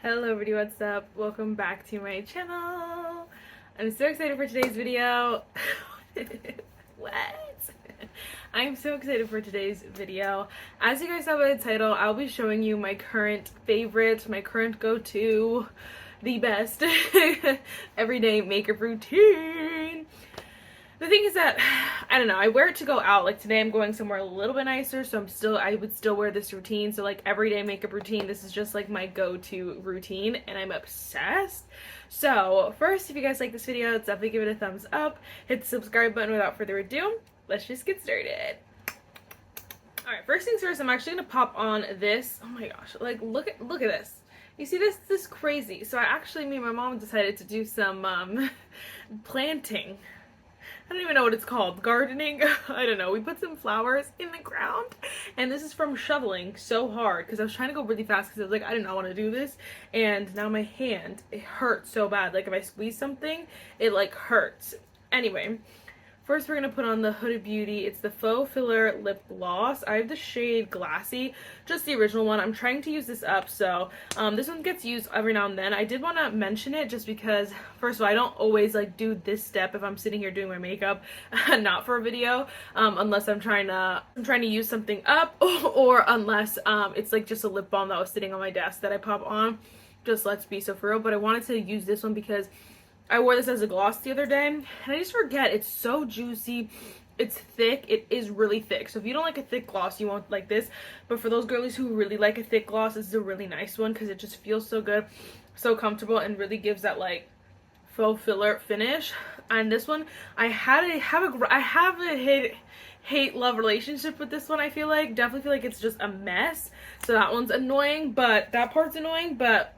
Hello everybody, what's up? Welcome back to my channel. I'm so excited for today's video. What? I'm so excited for today's video. As you guys saw by the title, I'll be showing you my current favorite, my current go-to, the best everyday makeup routine. The thing is that, I don't know, I wear it to go out. Like today I'm going somewhere a little bit nicer, so I would still wear this routine. So like everyday makeup routine, this is just like my go-to routine and I'm obsessed. So first, if you guys like this video, definitely give it a thumbs up. Hit the subscribe button. Without further ado, let's just get started. Alright, first things first, I'm actually gonna pop on this. Oh my gosh, like look at this. You see this? This is crazy. So me and my mom decided to do some planting. I don't even know what it's called. Gardening? I don't know. We put some flowers in the ground. And this is from shoveling so hard. Because I was trying to go really fast. Because I was like, I did not want to do this. And now my hand, it hurts so bad. Like if I squeeze something, it like hurts. Anyway. First, we're going to put on the Huda Beauty. It's the Faux Filler Lip Gloss. I have the shade Glassy, just the original one. I'm trying to use this up, so this one gets used every now and then. I did want to mention it just because, first of all, I don't always like do this step if I'm sitting here doing my makeup, not for a video, unless I'm trying to use something up, or unless it's like just a lip balm that was sitting on my desk that I pop on. Just let's be so for real. But I wanted to use this one because I wore this as a gloss the other day, and I just forget. It's so juicy. It's thick. It is really thick. So if you don't like a thick gloss, you won't like this. But for those girlies who really like a thick gloss, this is a really nice one because it just feels so good, so comfortable, and really gives that like faux filler finish. And this one, I have a hate-love relationship with this one. I feel like definitely feel like it's just a mess. So that one's annoying, but that part's annoying. But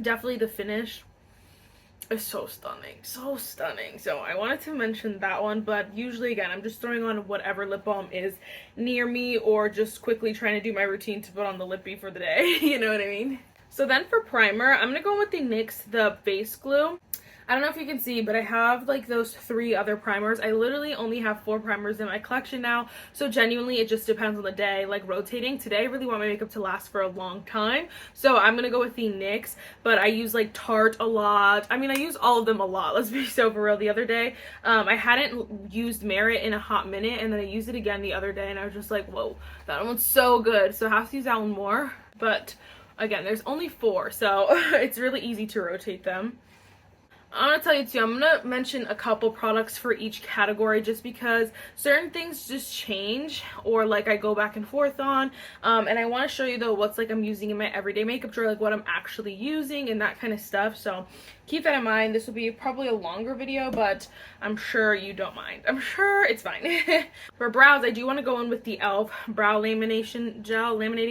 definitely the finish. It's so stunning, so stunning. So I wanted to mention that one, but usually again I'm just throwing on whatever lip balm is near me, or just quickly trying to do my routine to put on the lippy for the day. You know what I mean? So then for primer, I'm gonna go with the NYX the face glue. I don't know if you can see, but I have like those 3 other primers. I literally only have 4 primers in my collection now, so genuinely it just depends on the day, like rotating. Today I really want my makeup to last for a long time, so I'm gonna go with the NYX, but I use like Tarte a lot. I mean, I use all of them a lot, let's be so for real. The other day I hadn't used Merit in a hot minute, and then I used it again the other day and I was just like, whoa, that one's so good. So I have to use that one more, but again, there's only 4, so it's really easy to rotate them. I'm gonna tell you too, I'm gonna mention a couple products for each category just because certain things just change, or like I go back and forth on, and I want to show you though what's like I'm using in my everyday makeup drawer, like what I'm actually using and that kind of stuff. So keep that in mind. This will be probably a longer video, but I'm sure you don't mind. I'm sure it's fine. For brows, I do want to go in with the e.l.f. Brow Laminating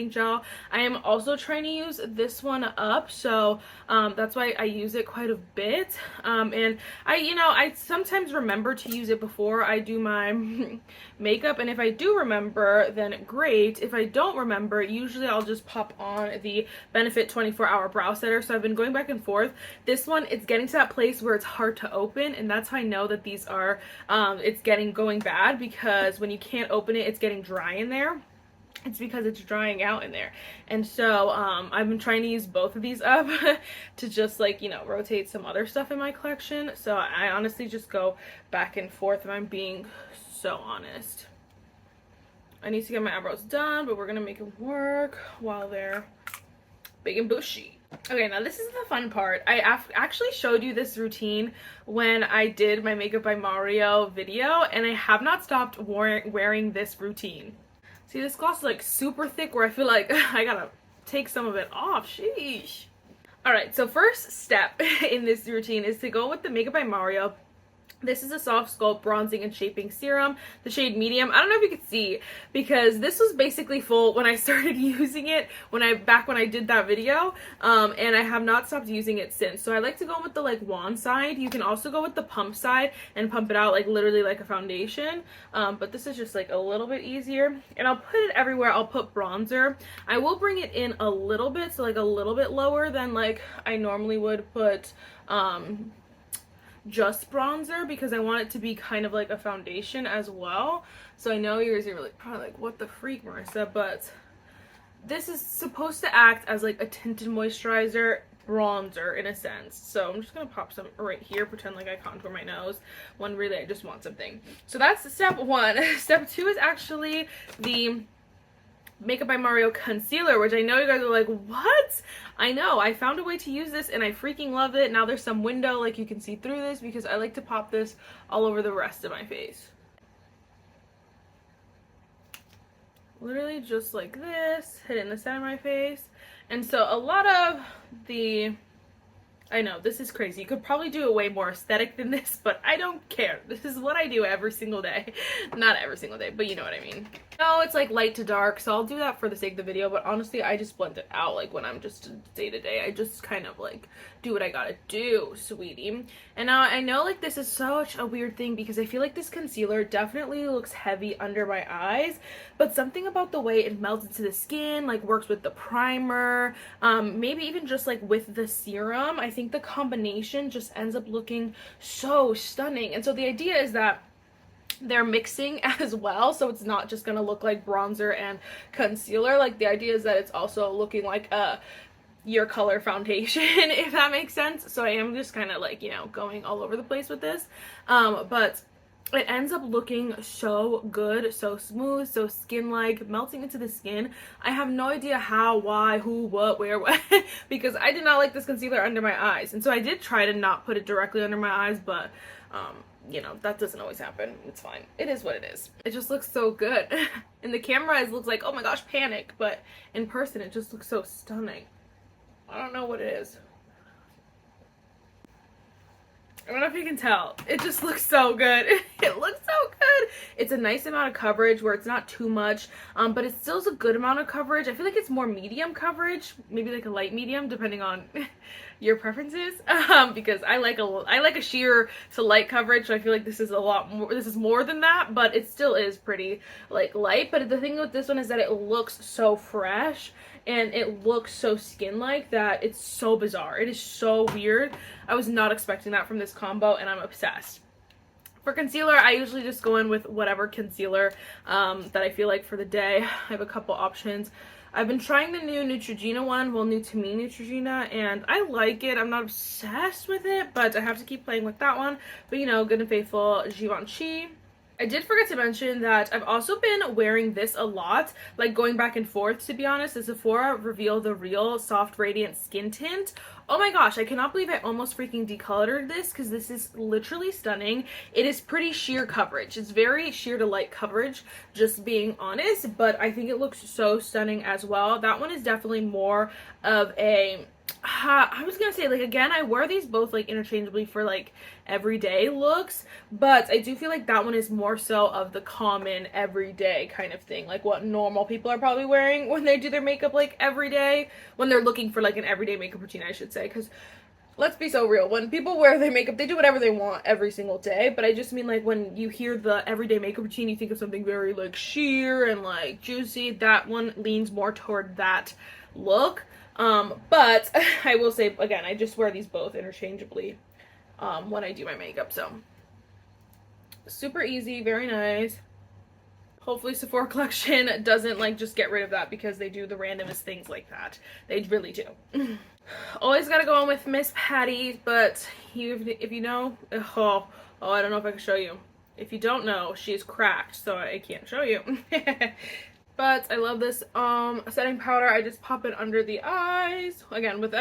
Gel. I am also trying to use this one up, so that's why I use it quite a bit. And I sometimes remember to use it before I do my makeup, and if I do remember, then great. If I don't remember, usually I'll just pop on the Benefit 24-Hour Brow Setter. So I've been going back and forth. This one, it's getting to that place where it's hard to open, and that's how I know that these are it's going bad, because when you can't open it, it's getting dry in there. It's because it's drying out in there. And so I've been trying to use both of these up to just like, you know, rotate some other stuff in my collection. So I honestly just go back and forth, if I'm being so honest. I need to get my eyebrows done, but we're gonna make them work while they're big and bushy. Okay, now this is the fun part. I actually showed you this routine when I did my Makeup by Maro video, and I have not stopped wearing this routine. See, this gloss is like super thick where I feel like I gotta take some of it off. Sheesh. Alright, so first step in this routine is to go with the Makeup by Maro. This is a SoftSculpt Bronzing and Shaping Serum, the shade Medium. I don't know if you can see, because this was basically full when I started using it, back when I did that video, and I have not stopped using it since. So I like to go with the like wand side. You can also go with the pump side and pump it out like literally like a foundation, but this is just like a little bit easier. And I'll put it everywhere. I'll put bronzer. I will bring it in a little bit, so like a little bit lower than like I normally would put just bronzer, because I want it to be kind of like a foundation as well. So I know you guys are really probably like, what the freak, Marissa, but this is supposed to act as like a tinted moisturizer. bronzer in a sense. So I'm just gonna pop some right here, pretend like I contour my nose when really I just want something. So that's step one. Step two is actually the Makeup by Maro concealer, which I know you guys are like, what? I know, I found a way to use this and I freaking love it. Now there's some window, like you can see through this, because I like to pop this all over the rest of my face. Literally just like this, hit it in the center of my face. And so a lot of the, I know this is crazy, you could probably do it way more aesthetic than this, but I don't care. This is what I do every single day. Not every single day, but you know what I mean. No, it's like light to dark, so I'll do that for the sake of the video, but honestly I just blend it out like when I'm just day to day. I just kind of like do what I gotta do, sweetie. And now I know like this is such a weird thing because I feel like this concealer definitely looks heavy under my eyes, but something about the way it melts into the skin, like works with the primer, maybe even just like with the serum, I think the combination just ends up looking so stunning. And so the idea is that they're mixing as well, so it's not just gonna look like bronzer and concealer. Like the idea is that it's also looking like a your color foundation, if that makes sense. So I am just kind of like, you know, going all over the place with this, but it ends up looking so good, so smooth, so skin-like, melting into the skin. I have no idea how, why, who, what, where, what, because I did not like this concealer under my eyes. And so I did try to not put it directly under my eyes, but you know, that doesn't always happen. It's fine. It is what it is. It just looks so good. In the camera, it looks like, oh my gosh, panic. But in person, it just looks so stunning. I don't know what it is. I don't know if you can tell. It just looks so good. It looks so good. It's a nice amount of coverage where it's not too much, but it still is a good amount of coverage. I feel like it's more medium coverage, maybe like a light medium, depending on your preferences. Because I like a sheer to light coverage, so I feel like this is a lot more. This is more than that, but it still is pretty like light. But the thing with this one is that it looks so fresh. And it looks so skin-like that it's so bizarre. It is so weird. I was not expecting that from this combo, and I'm obsessed. For concealer, I usually just go in with whatever concealer that I feel like for the day. I have a couple options. I've been trying the new Neutrogena one, well, new to me Neutrogena, and I like it. I'm not obsessed with it, but I have to keep playing with that one. But, you know, good and faithful Givenchy. I did forget to mention that I've also been wearing this a lot, like going back and forth, to be honest. The Sephora Reveal the Real Soft Radiant Skin Tint. Oh my gosh, I cannot believe I almost freaking decolored this because this is literally stunning. It is pretty sheer coverage. It's very sheer to light coverage, just being honest, but I think it looks so stunning as well. That one is definitely more of a... I was gonna say, like, again, I wear these both like interchangeably for like everyday looks, but I do feel like that one is more so of the common everyday kind of thing, like what normal people are probably wearing when they do their makeup like every day, when they're looking for like an everyday makeup routine, I should say. Because let's be so real, when people wear their makeup, they do whatever they want every single day, but I just mean like when you hear the everyday makeup routine, you think of something very like sheer and like juicy. That one leans more toward that look. But I will say, again, I just wear these both interchangeably when I do my makeup, so super easy, very nice. Hopefully Sephora collection doesn't like just get rid of that, because they do the randomest things like that. They really do. Always gotta go on with Miss Patty, but if you know, oh, I don't know if I can show you. If you don't know, she's cracked, so I can't show you. But I love this setting powder. I just pop it under the eyes. Again, with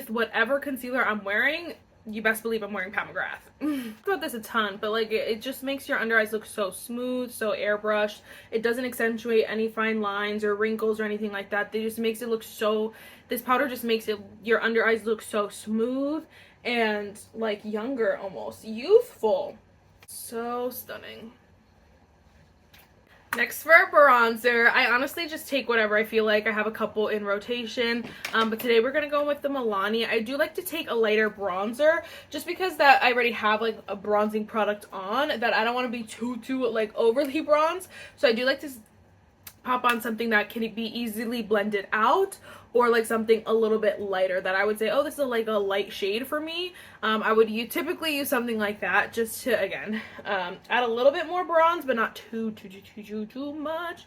whatever concealer I'm wearing, you best believe I'm wearing McGrath. I talk about this a ton, but like it just makes your under eyes look so smooth, so airbrushed. It doesn't accentuate any fine lines or wrinkles or anything like that. It just makes it look so, this powder just makes your under eyes look so smooth and like younger, almost youthful. So stunning. Next for bronzer, I honestly just take whatever I feel like. I have a couple in rotation, but today we're going to go with the Milani. I do like to take a lighter bronzer just because that I already have like a bronzing product on, that I don't want to be too like overly bronze. So I do like to pop on something that can be easily blended out, or like something a little bit lighter that I would say, oh, this is like a light shade for me. I would typically use something like that just to, again, add a little bit more bronze, but not too much.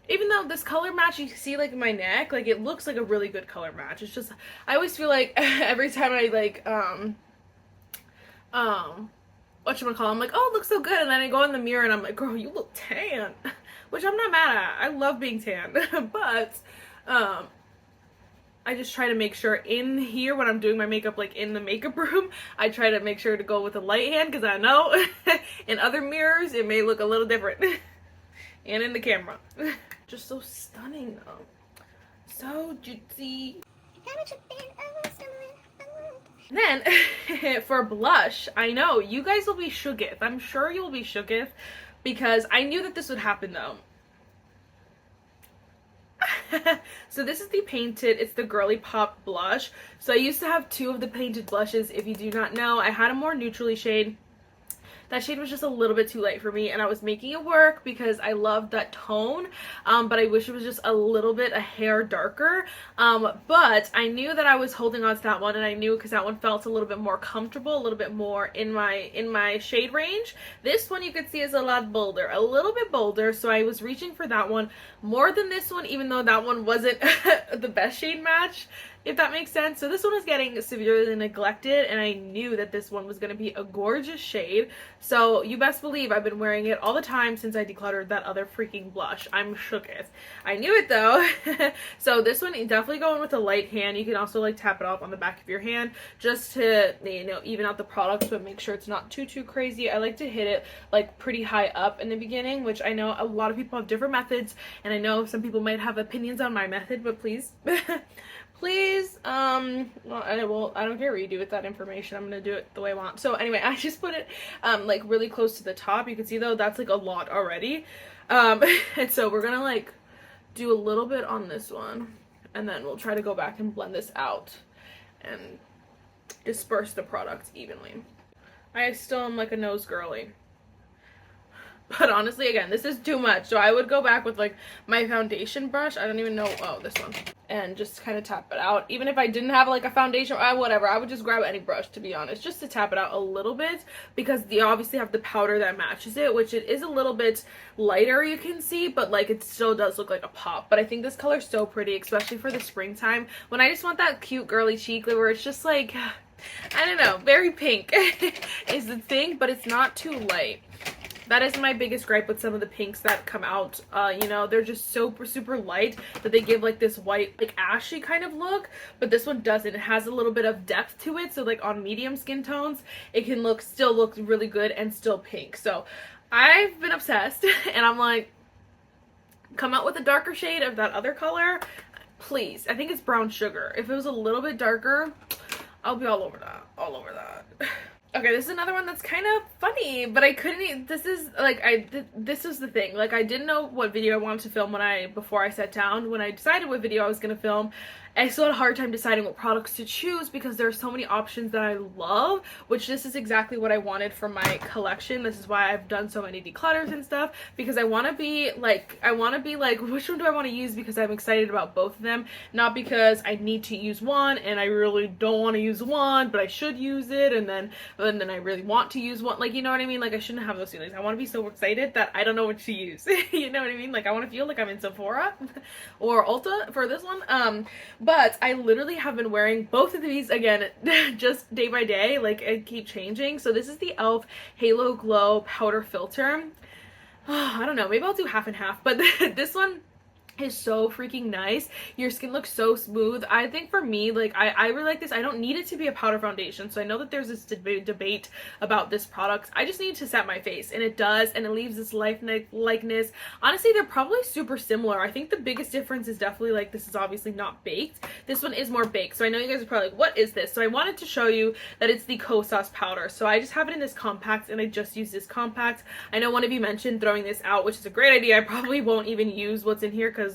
even though this color match, you see like my neck, like it looks like a really good color match. It's just, I always feel like every time I like, whatchamacallit, I'm like, oh, it looks so good. And then I go in the mirror and I'm like, girl, you look tan. Which I'm not mad at. I love being tan. But, I just try to make sure in here when I'm doing my makeup, like in the makeup room, I try to make sure to go with a light hand because I know in other mirrors it may look a little different. And in the camera. Just so stunning though. So juicy. Then for blush, I know you guys will be shooketh. I'm sure you'll be shooketh because I knew that this would happen though. So this is the Painted, it's the Girly Pop blush. So I used to have two of the Painted blushes. If you do not know, I had a more neutrally shade. That shade was just a little bit too light for me, and I was making it work because I loved that tone, but I wish it was just a little bit a hair darker. But I knew that I was holding on to that one, and I knew because that one felt a little bit more comfortable, a little bit more in my shade range. This one you could see is a lot bolder, a little bit bolder, so I was reaching for that one more than this one, even though that one wasn't the best shade match, if that makes sense. So this one was getting severely neglected, and I knew that this one was going to be a gorgeous shade. So you best believe I've been wearing it all the time since I decluttered that other freaking blush. I'm shooketh. I knew it though. So this one, definitely going with a light hand. You can also like tap it off on the back of your hand just to, you know, even out the products, but make sure it's not too crazy. I like to hit it like pretty high up in the beginning, which I know a lot of people have different methods, and I know some people might have opinions on my method, but please please, well, I don't care what you do with that information. I'm gonna do it the way I want. So anyway, I just put it like really close to the top. You can see though that's like a lot already, and so we're gonna like do a little bit on this one, and then we'll try to go back and blend this out and disperse the product evenly. I still am like a nose girly. But honestly, again, this is too much. So I would go back with like my foundation brush. I don't even know. Oh, this one. And just kind of tap it out. Even if I didn't have like a foundation, whatever, I would just grab any brush, to be honest, just to tap it out a little bit, because you obviously have the powder that matches it, which it is a little bit lighter, you can see, but like it still does look like a pop. But I think this color is so pretty, especially for the springtime, when I just want that cute girly cheek where it's just like, I don't know, very pink is the thing, but it's not too light. That is my biggest gripe with some of the pinks that come out. You know, they're just super light that they give like this white, like ashy kind of look, but this one doesn't. It has a little bit of depth to it, so like on medium skin tones, it can still look really good and still pink. So I've been obsessed, and I'm like, come out with a darker shade of that other color, please. I think it's brown sugar. If it was a little bit darker, I'll be all over that, Okay, this is another one that's kind of funny, but I couldn't, this is like, this is the thing, like I didn't know what video I wanted to film before I sat down. When I decided what video I was going to film, I still had a hard time deciding what products to choose because there are so many options that I love, which this is exactly what I wanted for my collection. This is why I've done so many declutters and stuff, because I want to be like, which one do I want to use because I'm excited about both of them, not because I need to use one and I really don't want to use one, but I should use it, and then I really want to use one, like, you know what I mean? Like, I shouldn't have those feelings. I want to be so excited that I don't know what to use. You know what I mean? Like, I want to feel like I'm in Sephora or Ulta for this one. But I literally have been wearing both of these, again, just day by day. Like, I keep changing. So this is the e.l.f. Halo Glow Powder Filter. I don't know. Maybe I'll do half and half. But this one is so freaking nice. Your skin looks so smooth. I think for me, like, I really like this. I don't need it to be a powder foundation, so I know that there's this debate about this product. I just need to set my face, and it does, and it leaves this likeness. Honestly, they're probably super similar. I think the biggest difference is definitely, like, this is obviously not baked. This one is more baked, so I know you guys are probably like, what is this? So I wanted to show you that it's the Kosas powder. So I just have it in this compact, and I just use this compact. I know one of you mentioned throwing this out, which is a great idea. I probably won't even use what's in here because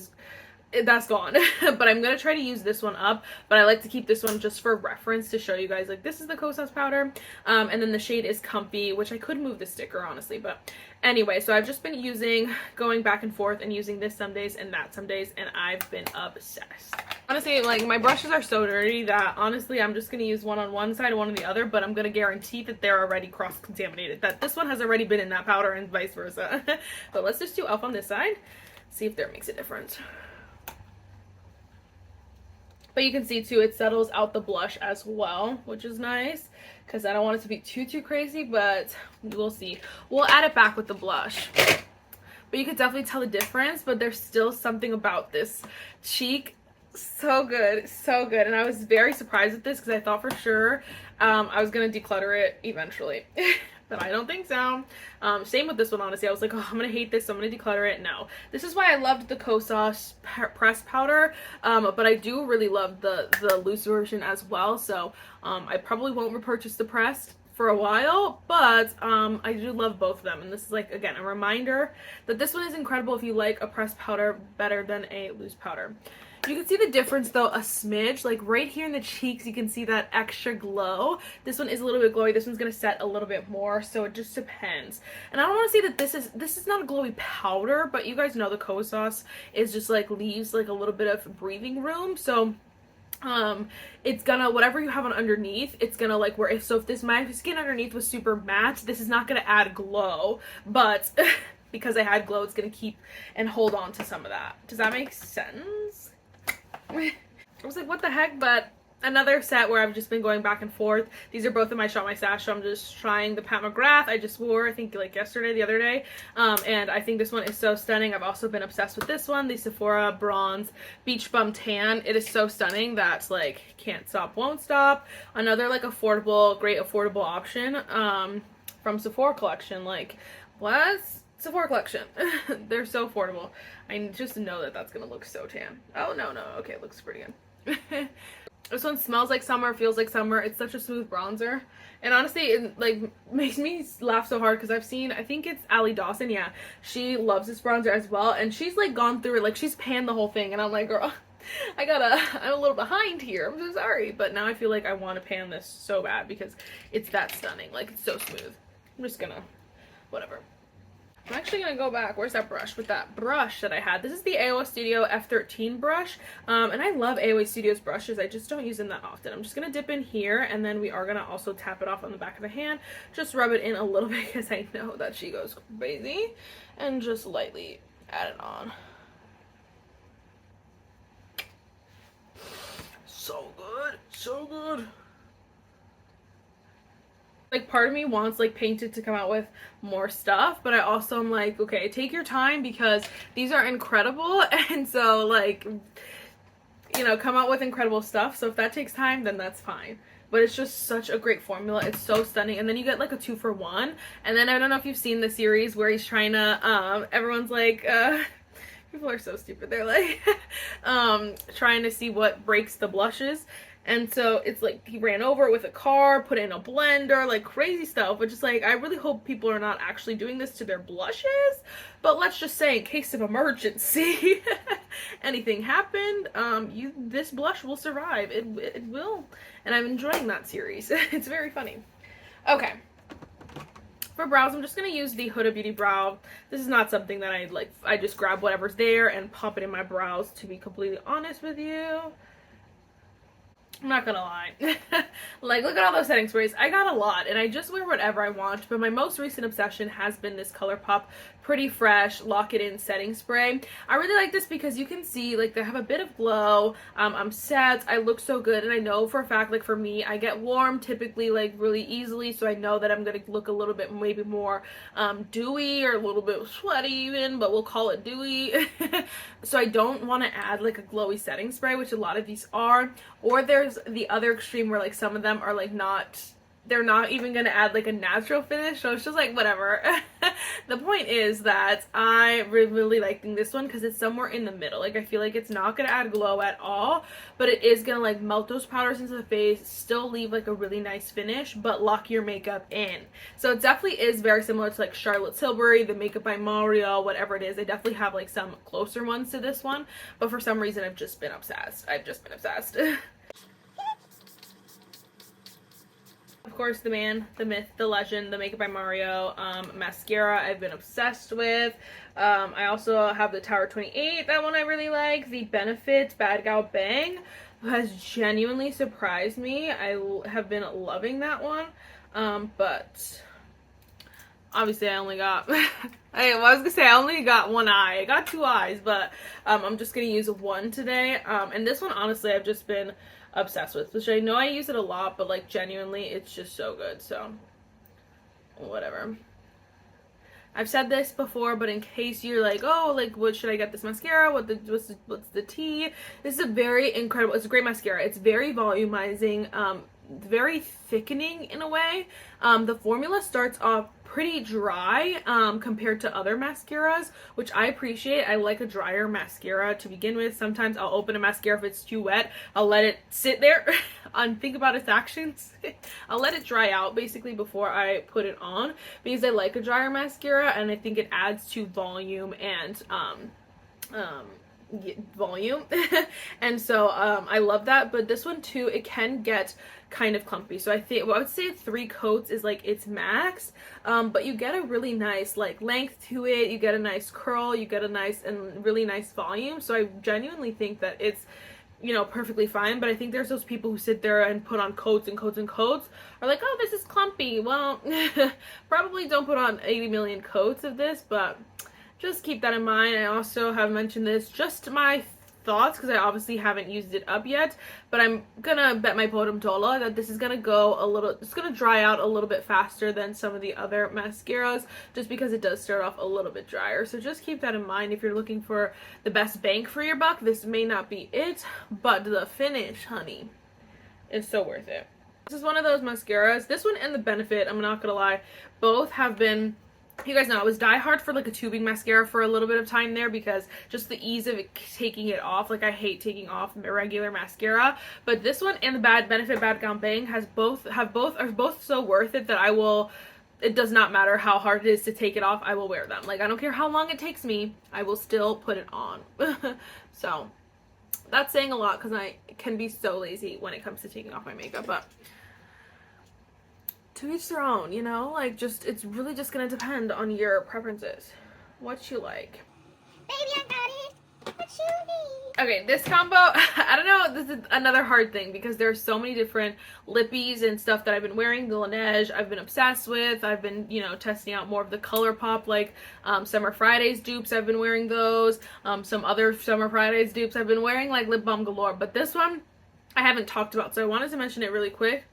that's gone. But I'm gonna try to use this one up, but I like to keep this one just for reference to show you guys, like, this is the Kosas powder, and then the shade is Comfy, which I could move the sticker honestly, but anyway. So I've just been going back and forth and using this some days and that some days, and I've been obsessed. Honestly, like, my brushes are so dirty that honestly I'm just gonna use one on one side and one on the other, but I'm gonna guarantee that they're already cross-contaminated, that this one has already been in that powder and vice versa. But let's just do e.l.f. on this side. See if there makes a difference. But you can see too, it settles out the blush as well, which is nice because I don't want it to be too crazy, but we'll see. We'll add it back with the blush. But you could definitely tell the difference, but there's still something about this cheek. So good, so good. And I was very surprised at this because I thought for sure I was going to declutter it eventually. But I don't think so. Same with this one, honestly. I was like, oh, I'm gonna hate this, so I'm gonna declutter it. No. This is why I loved the Kosas pressed powder, but I do really love the loose version as well, so I probably won't repurchase the pressed for a while, but I do love both of them. And this is, like, again, a reminder that this one is incredible if you like a pressed powder better than a loose powder. You can see the difference though a smidge, like right here in the cheeks you can see that extra glow. This one is a little bit glowy, this one's gonna set a little bit more, so it just depends. And I don't want to say that this is not a glowy powder, but you guys know the Kosas is just like leaves like a little bit of breathing room, so it's gonna, whatever you have on underneath, it's gonna like where if this, my skin underneath was super matte, this is not gonna add glow, but because I had glow, it's gonna keep and hold on to some of that. Does that make sense? I was like, what the heck? But another set where I've just been going back and forth. These are both in my Shop My Stash, so I'm just trying the Pat McGrath. I just wore, I think, like yesterday, the other day, and I think this one is so stunning. I've also been obsessed with this one, the Sephora Bronze Beach Bum Tan. It is so stunning that, like, can't stop, won't stop. Another, like, affordable, great affordable option from Sephora collection. Like, what? Sephora collection. They're so affordable. I just know that that's gonna look so tan. Oh no, okay, it looks pretty good. This one smells like summer, feels like summer. It's such a smooth bronzer, and honestly it like makes me laugh so hard because I've seen, I think it's Allie Dawson, yeah, she loves this bronzer as well, and she's like gone through it, like she's panned the whole thing, and I'm like, girl, I'm a little behind here, I'm so sorry. But now I feel like I want to pan this so bad because it's that stunning, like it's so smooth. I'm just gonna, whatever. I'm actually going to go back. Where's that brush? With that brush that I had. This is the AOA Studio F13 brush. And I love AOA Studio's brushes. I just don't use them that often. I'm just going to dip in here, and then we are going to also tap it off on the back of the hand. Just rub it in a little bit because I know that she goes crazy. And just lightly add it on. So good. So good. Like, part of me wants like Painted to come out with more stuff, but I also am like, okay, take your time because these are incredible, and so like, you know, come out with incredible stuff. So if that takes time, then that's fine. But it's just such a great formula. It's so stunning. And then you get like a 2-for-1. And then I don't know if you've seen the series where he's trying to everyone's like people are so stupid. They're like trying to see what breaks the blushes. And so it's like he ran over it with a car, put it in a blender, like crazy stuff. Which is like, I really hope people are not actually doing this to their blushes. But let's just say, in case of emergency, anything happened, this blush will survive. It will. And I'm enjoying that series. It's very funny. Okay. For brows, I'm just going to use the Huda Beauty Brow. This is not something that I just grab whatever's there and pop it in my brows, to be completely honest with you. I'm not gonna lie. Like, look at all those setting sprays. I got a lot, and I just wear whatever I want, but my most recent obsession has been this ColourPop Pretty Fresh Lock It In setting spray. I really like this because you can see, like, they have a bit of glow. I'm set. I look so good, and I know for a fact, like, for me, I get warm typically, like, really easily, so I know that I'm gonna look a little bit maybe more dewy or a little bit sweaty even, but we'll call it dewy. So I don't want to add, like, a glowy setting spray, which a lot of these are, or there's the other extreme where, like, some of them are, like, they're not even gonna add, like, a natural finish, so it's just like whatever. The point is that I really liking this one because it's somewhere in the middle. Like, I feel like it's not gonna add glow at all, but it is gonna, like, melt those powders into the face, still leave, like, a really nice finish, but lock your makeup in. So it definitely is very similar to, like, Charlotte Tilbury, the Makeup by Maro, whatever it is. They definitely have, like, some closer ones to this one, but for some reason I've just been obsessed. Of course, the man, the myth, the legend, the Makeup by Maro mascara I've been obsessed with. I also have the Tower 28, that one I really like. The Benefit Bad Gal Bang has genuinely surprised me. I have been loving that one. But obviously I only got I was gonna say I only got one eye. I got two eyes, but I'm just gonna use one today. And this one, honestly, I've just been obsessed with, which I know I use it a lot, but like genuinely it's just so good. So whatever. I've said this before, but in case you're like, oh, like, what should I get this mascara? What's the tea? This is a very incredible, it's a great mascara. It's very volumizing, very thickening in a way. The formula starts off pretty dry compared to other mascaras, which I appreciate. I like a drier mascara to begin with. Sometimes I'll open a mascara if it's too wet. I'll let it sit there and think about its actions. I'll let it dry out basically before I put it on, because I like a drier mascara and I think it adds to volume and volume and so I love that. But this one too, it can get kind of clumpy, so I think, well, I would say 3 coats is like its max, but you get a really nice like length to it, you get a nice curl, you get a nice and really nice volume. So I genuinely think that it's, you know, perfectly fine. But I think there's those people who sit there and put on coats and coats and coats, are like, oh, this is clumpy. Well, probably don't put on 80 million coats of this, but just keep that in mind. I also have mentioned this, just my thoughts, because I obviously haven't used it up yet, but I'm gonna bet my bottom dollar that this is gonna go a little, it's gonna dry out a little bit faster than some of the other mascaras, just because it does start off a little bit drier. So just keep that in mind if you're looking for the best bang for your buck. This may not be it, but the finish, honey, is so worth it. This is one of those mascaras, this one and the Benefit, I'm not gonna lie, both have been, you guys know I was diehard for like a tubing mascara for a little bit of time there, because just the ease of it, taking it off, like I hate taking off regular mascara. But this one and the Benefit Bad Gum Bang are both so worth it that I will, it does not matter how hard it is to take it off, I will wear them. Like, I don't care how long it takes me, I will still put it on. So that's saying a lot, because I can be so lazy when it comes to taking off my makeup. But to each their own, you know, like, just, it's really just gonna depend on your preferences, what you like. Baby, I got it. What you need? Okay, this combo, I don't know, this is another hard thing, because there's so many different lippies and stuff that I've been wearing. The Laneige I've been obsessed with. I've been, you know, testing out more of the ColourPop, like Summer Fridays dupes, I've been wearing those. Some other Summer Fridays dupes I've been wearing, like lip balm galore. But this one I haven't talked about, so I wanted to mention it really quick.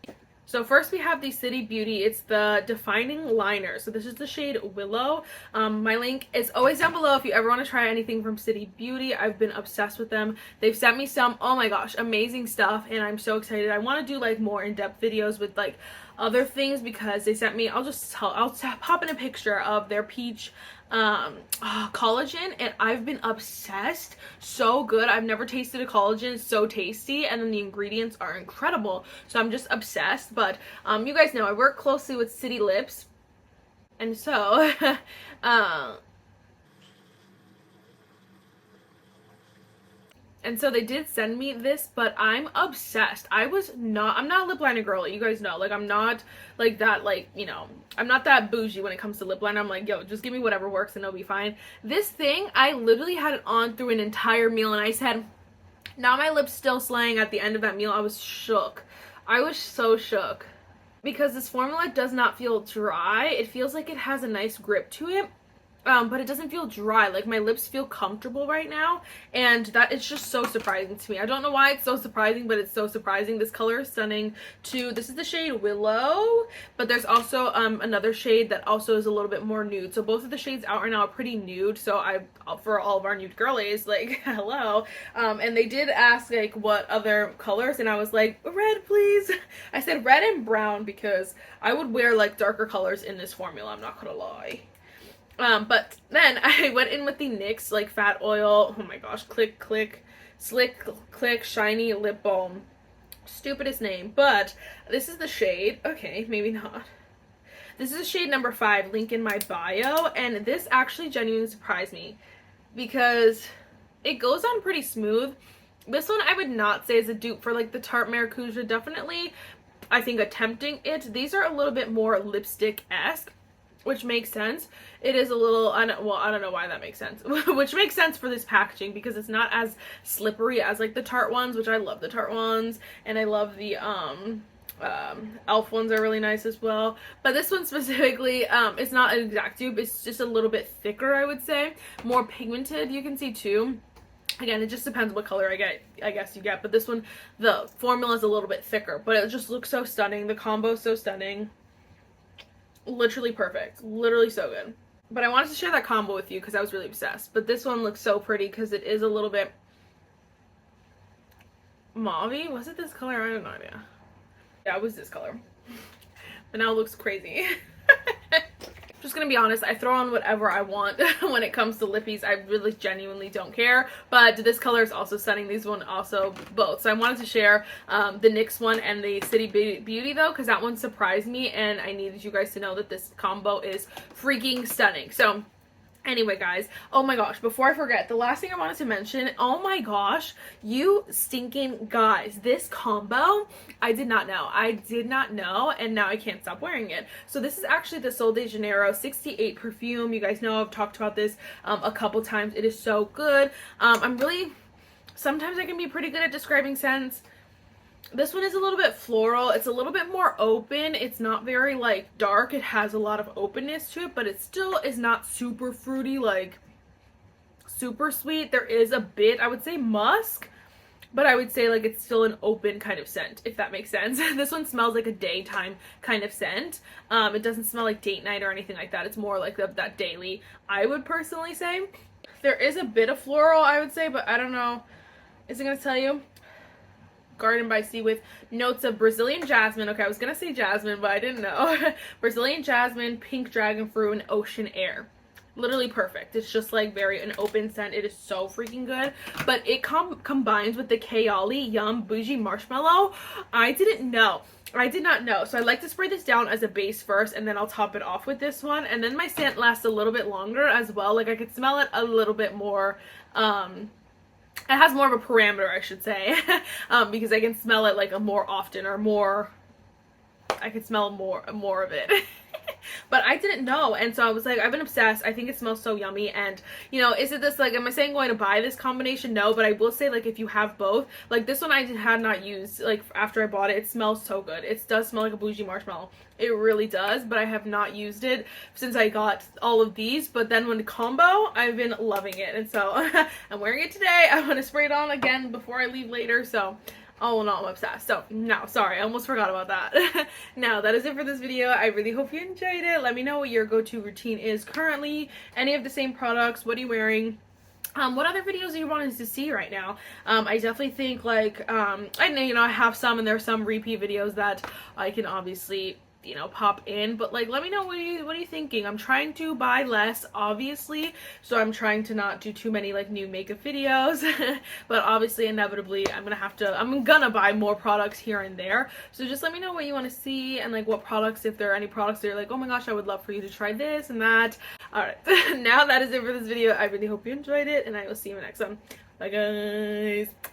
So first we have the City Beauty. It's the Defining Liner. So this is the shade Willow. My link is always down below if you ever want to try anything from City Beauty. I've been obsessed with them. They've sent me some, oh my gosh, amazing stuff, and I'm so excited. I want to do like more in-depth videos with like other things, because they sent me, I'll pop in a picture of their peach collagen, and I've been obsessed. So good. I've never tasted a collagen so tasty, and then the ingredients are incredible, so I'm just obsessed. But you guys know I work closely with City Lips, and so and so they did send me this, but I'm obsessed. I'm not a lip liner girl, you guys know. Like, I'm not like that, like, you know, I'm not that bougie when it comes to lip liner. I'm like, yo, just give me whatever works and it'll be fine. This thing, I literally had it on through an entire meal, and I said, now my lips still slaying at the end of that meal. I was shook. I was so shook. Because this formula does not feel dry. It feels like it has a nice grip to it. But it doesn't feel dry. Like, my lips feel comfortable right now, and that is just so surprising to me. I don't know why it's so surprising, but it's so surprising. This color is stunning too. This is the shade Willow, but there's also another shade that also is a little bit more nude. So both of the shades out right now are pretty nude, so for all of our nude girlies, like, hello. And they did ask like what other colors, and I was like, red please. I said red and brown, because I would wear like darker colors in this formula, I'm not gonna lie. But then I went in with the NYX like Fat Oil, oh my gosh, Click Click Slick Click Shiny Lip Balm. Stupidest name, but this is the shade. Okay, maybe not. This is shade number 5, link in my bio, and this actually genuinely surprised me, because it goes on pretty smooth. This one I would not say is a dupe for like the Tarte Maracuja, definitely I think attempting it. These are a little bit more lipstick-esque, which makes sense. It is a little, I don't know why that makes sense, which makes sense for this packaging, because it's not as slippery as like the Tarte ones, which I love the Tarte ones, and I love the Elf ones are really nice as well, but this one specifically, it's not an exact dupe, it's just a little bit thicker, I would say, more pigmented, you can see too. Again, it just depends what color I guess you get, but this one, the formula is a little bit thicker, but it just looks so stunning. The combo is so stunning, literally perfect, literally so good. But I wanted to share that combo with you because I was really obsessed. But this one looks so pretty because it is a little bit mauve-y. Was it this color? I have no idea. Yeah, it was this color. But now it looks crazy. Just gonna be honest, I throw on whatever I want when it comes to lippies. I really genuinely don't care. But this color is also stunning. These one also both. So I wanted to share the NYX one and the City Beauty though, because that one surprised me and I needed you guys to know that this combo is freaking stunning. So anyway, guys, oh my gosh, before I forget, the last thing I wanted to mention, oh my gosh, you stinking guys, this combo, I did not know, and now I can't stop wearing it. So this is actually the Sol de Janeiro 68 perfume. You guys know I've talked about this a couple times. It is so good. Sometimes I can be pretty good at describing scents. This one is a little bit floral. It's a little bit more open. It's not very like dark. It has a lot of openness to it, but it still is not super fruity, like super sweet. There is a bit, I would say musk, but I would say like it's still an open kind of scent, if that makes sense. This one smells like a daytime kind of scent. It doesn't smell like date night or anything like that. It's more like that daily, I would personally say. There is a bit of floral, I would say, but I don't know. Is it going to tell you? Garden by Sea with notes of Brazilian jasmine. Okay, I was gonna say jasmine, but I didn't know. Brazilian jasmine, pink dragon fruit, and ocean air. Literally perfect. It's just like an open scent. It is so freaking good. But it combines with the Kayali Yum Bougie Marshmallow. I did not know. So I like to spray this down as a base first, and then I'll top it off with this one. And then my scent lasts a little bit longer as well. Like I could smell it a little bit more. It has more of a parameter, I should say, because I can smell it like more often, or more, I could smell more of it. But I didn't know, and so I was like, I've been obsessed. I think it smells so yummy. And you know, is it this, like, am I saying going to buy this combination? No, but I will say, like, if you have both, like this one I had not used, like after I bought it, it smells so good. It does smell like a bougie marshmallow. It really does, but I have not used it since I got all of these. But then when the combo, I've been loving it, and so I'm wearing it today. I'm gonna spray it on again before I leave later. So all in all, I'm obsessed. So now, sorry, I almost forgot about that. Now, that is it for this video. I really hope you enjoyed it. Let me know what your go-to routine is currently. Any of the same products? What are you wearing? What other videos are you wanting to see right now? I definitely think, like, I know, you know, I have some, and there's some repeat videos that I can obviously, you know, pop in, but like, let me know what are you thinking. I'm trying to buy less, obviously, so I'm trying to not do too many like new makeup videos. But obviously, inevitably, I'm gonna buy more products here and there. So just let me know what you want to see, and like what products, if there are any products that you're like, oh my gosh, I would love for you to try this and that. All right. Now that is it for this video. I really hope you enjoyed it, and I will see you in the next one. Bye guys.